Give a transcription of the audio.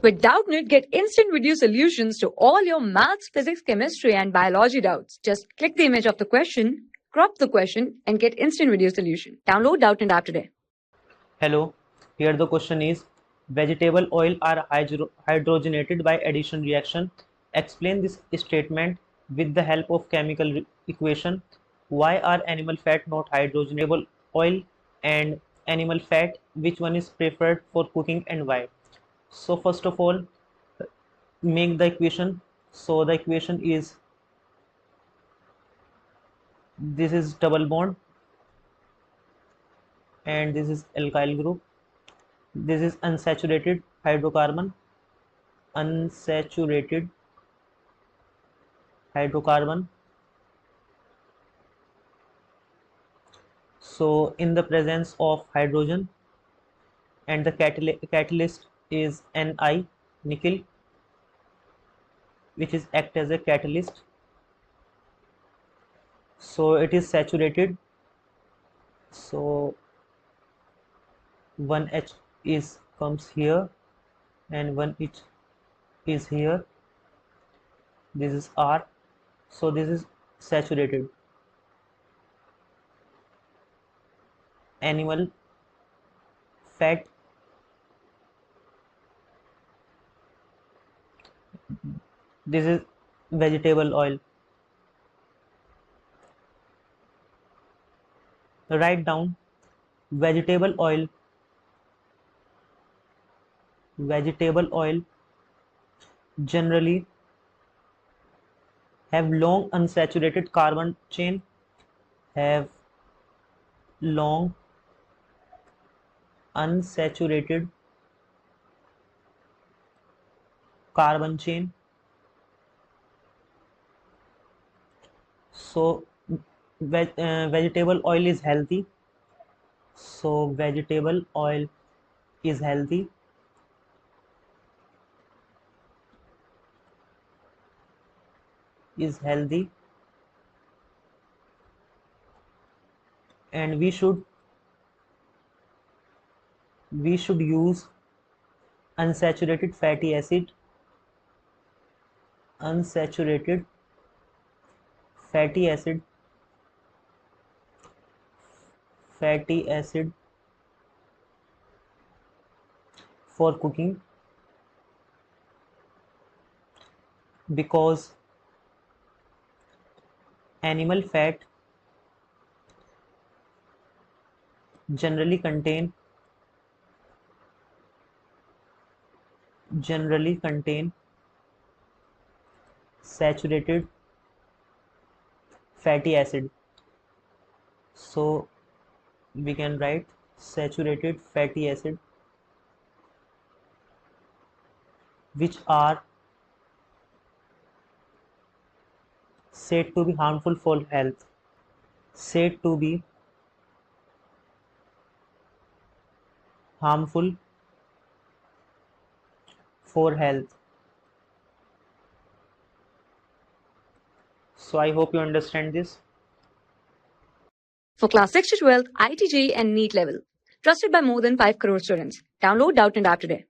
With Doubtnut, get instant video solutions to all your maths, physics, chemistry, and biology doubts. Just click the image of the question, crop the question, and get instant video solution. Download Doubtnut app today. Hello, here the question is, vegetable oil are hydrogenated by addition reaction. Explain this statement with the help of chemical equation. Why are animal fat not hydrogenable oil, and animal fat, which one is preferred for cooking and why? So first of all, make the equation. So the equation is, this is double bond and this is alkyl group. This is unsaturated hydrocarbon, unsaturated hydrocarbon. So in the presence of hydrogen, and the catalyst is Ni, nickel, which is act as a catalyst. So it is saturated. So 1H is comes here and 1H is here. This is R. So this is saturated. Animal fat, this is vegetable oil. Write down vegetable oil generally have long unsaturated carbon chain, have long unsaturated carbon chain. So vegetable oil is healthy. So vegetable oil is healthy. And we should use unsaturated fatty acid, for cooking, because animal fat generally contain saturated fatty acid. So we can write saturated fatty acid, which are said to be harmful for health. So I hope you understand this. For class 6 to 12, IIT JEE and NEET level. Trusted by more than 5 crore students. Download Doubtnut app today.